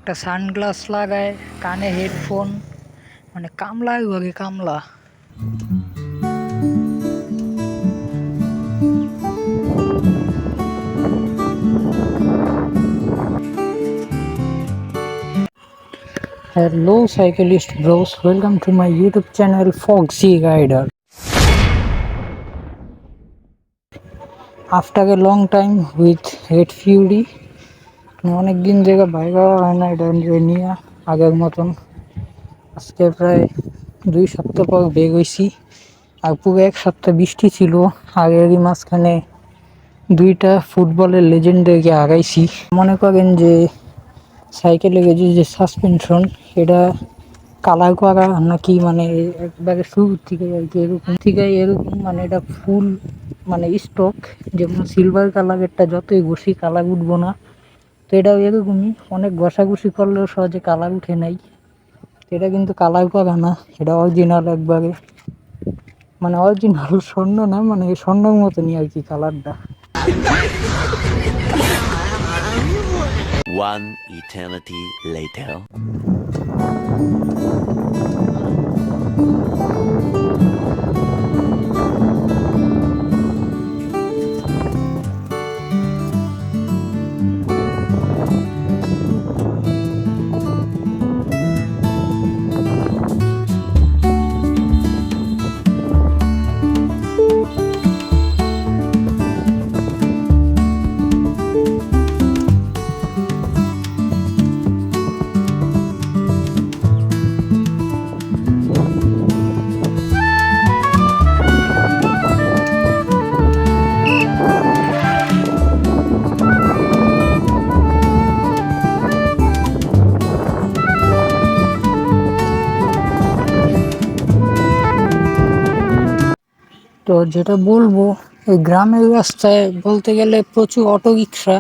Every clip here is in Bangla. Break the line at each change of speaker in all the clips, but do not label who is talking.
একটা সানগ্লাস লাগায়, কানে হেডফোন, মানে কামলা বিভাগে কামলা। Hello cyclist bros, welcome to my YouTube channel Foxy Rider. After a long time with Red Fury, অনেক দিন থেকে বাইক হয় না, এটা নিয়ে আগের মতন। আজকে প্রায় 2 সপ্তাহ পর বের হয়েছি। আর পুরো 1 সপ্তাহ বৃষ্টি ছিল। আগেরই মাঝখানে 2টা ফুটবলের লেজেন্ডকে হারাইছি। মনে করেন যে সাইকেলের যে সাসপেনশন, এটা কালার করা নাকি মানে একবারে শুরু থেকে আর কি এরকম মানে এটা ফুল মানে স্টক, যেমন সিলভার কালারেরটা যতই ঘষি কালার উঠবো না, তো এটাও এরকমই। অনেক ঘষাঘষি করলেও সহজে কালার উঠে নাই। এটা কিন্তু কালার করা না, এটা অরিজিনাল একবারে, মানে অরিজিনাল স্বর্ণ না, মানে স্বর্ণের মতনই আর কি কালারটা।
One eternity later.
তো যেটা বলবো, এই গ্রামের রাস্তায় বলতে গেলে প্রচুর অটো রিক্সা,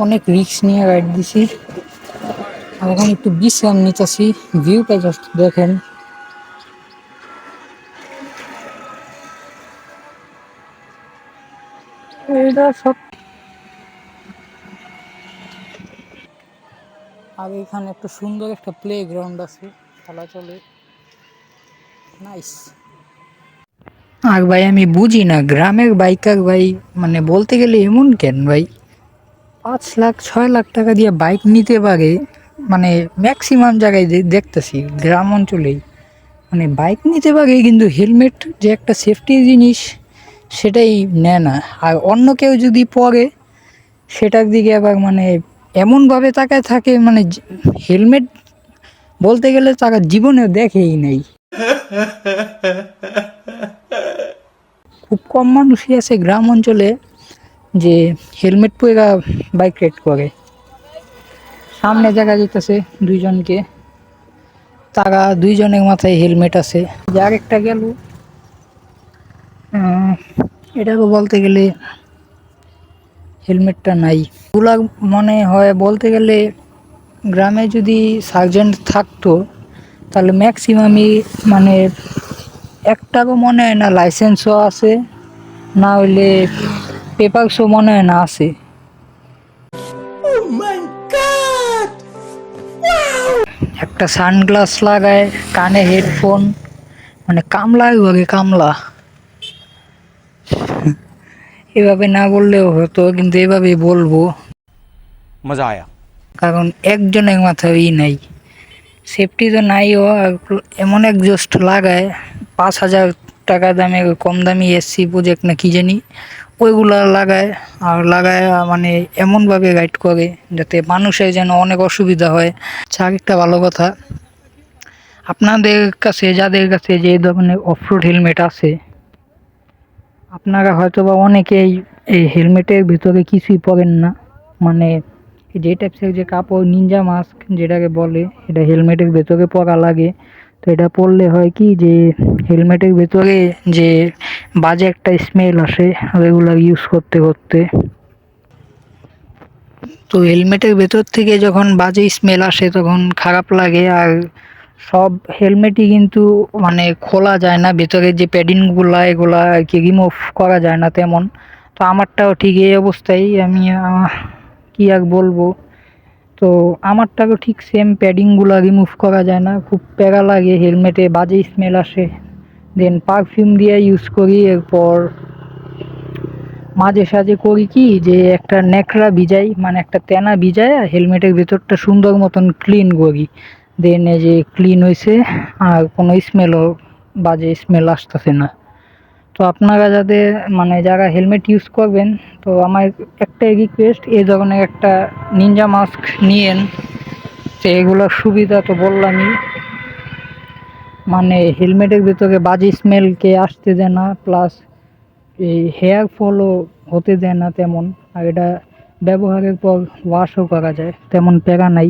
অনেক রিক্স নিয়ে রাইড দিছি। আর এখন একটু বিশ্রাম নিতেছি, ভিউটা জাস্ট দেখেন। এটা সব। আর এখানে একটা সুন্দর একটা প্লে গ্রাউন্ড আছে, খেলা চলে, নাইস। আর ভাই আমি বুঝি না গ্রামের বাইকার ভাই, মানে বলতে গেলে এমন কেন ভাই, 5 লাখ 6 লাখ টাকা দিয়ে বাইক নিতে পারে, মানে ম্যাক্সিমাম জায়গায় দেখতেছি গ্রাম অঞ্চলেই মানে বাইক নিতে পারে, কিন্তু হেলমেট যে একটা সেফটি জিনিস সেটাই নেয় না। আর অন্য কেউ যদি পরে সেটার দিকে আবার মানে এমনভাবে তাকায় থাকে, মানে হেলমেট বলতে গেলে তারা জীবনে দেখেই নাই। খুব কম মানুষই আছে গ্রাম অঞ্চলে যে হেলমেট পরে বাইক রাইড করে। সামনে দেখা যেতেছে দুইজনকে, তারা দুইজনের মাথায় হেলমেট আছে। যে আরেকটা গেল, এটাকে বলতে গেলে হেলমেটটা নাই। ওগুলা মনে হয় বলতে গেলে গ্রামে যদি সার্জেন্ট থাকতো তাহলে ম্যাক্সিমামই মানে একটাও মনে হয় না লাইসেন্সও আছে, না হইলে পেপারসও মনে হয় না আছে। একটা সানগ্লাস লাগায়, কানে হেডফোন, মানে কামলা বিভাগে কামলা। এভাবে না বললেও হতো, কিন্তু এভাবেই বলবো,
मजा आया।
কারণ একজনের মাথায় নাই, সেফটি তো নাইও। এমন একজস্ট লাগায় 5,000 টাকা দামে কম দামি এসসি প্রজেক্ট না কি জানি, ওইগুলা লাগায়। আর লাগায় মানে এমনভাবে রাইড করে যাতে মানুষের যেন অনেক অসুবিধা হয়। আরেকটা ভালো কথা, আপনাদের কাছে যাদের কাছে যে ধরনের অফরোড হেলমেট আছে, আপনারা হয়তো বা অনেকেই এই হেলমেটের ভিতরে কিছুই পরেন না, মানে যে টাইপসের যে কাপড় নিনজা মাস্ক যেটাকে বলে, এটা হেলমেটের ভেতরে পরা লাগে। তো এটা পরলে হয় কি যে হেলমেটের ভেতরে যে বাজে একটা স্মেল আসে রেগুলার ইউজ করতে করতে, তো হেলমেটের ভেতর থেকে যখন বাজে স্মেল আসে তখন খারাপ লাগে। আর সব হেলমেটই কিন্তু মানে খোলা যায় না, ভেতরে যে প্যাডিংগুলা এগুলা আর কি রিমুভ করা যায় না তেমন। তো আমারটাও ঠিক এই অবস্থায়, আমি কি আর বলবো। তো তো আমারটাকে ঠিক সেম প্যাডিংগুলো রিমুভ করা যায় না, খুব প্যারা লাগে, হেলমেটে বাজে স্মেল আসে। দেন পারফিউম দিয়ে ইউজ করি। এরপর মাঝে সাঝে করি কি যে একটা ন্যাকড়া ভিজাই, মানে একটা তেনা ভিজায় হেলমেটের ভেতরটা সুন্দর মতন ক্লিন করি। দেন এই যে ক্লিন হয়েছে, আর কোনো স্মেলও বাজে স্মেল আসতেছে না। তো আপনারা যাতে মানে যারা হেলমেট ইউজ করবেন, তো আমার একটাই রিকোয়েস্ট, এই ধরনের একটা নিনজা মাস্ক নিয়েন। তো এগুলোর সুবিধা তো বললামই, মানে হেলমেটের ভিতরে বাজে স্মেলকে আসতে দেয় না, প্লাস এই হেয়ার ফলও হতে দেয় না তেমন। আর এটা ব্যবহারের পর ওয়াশও করা যায়, তেমন প্যারা নাই।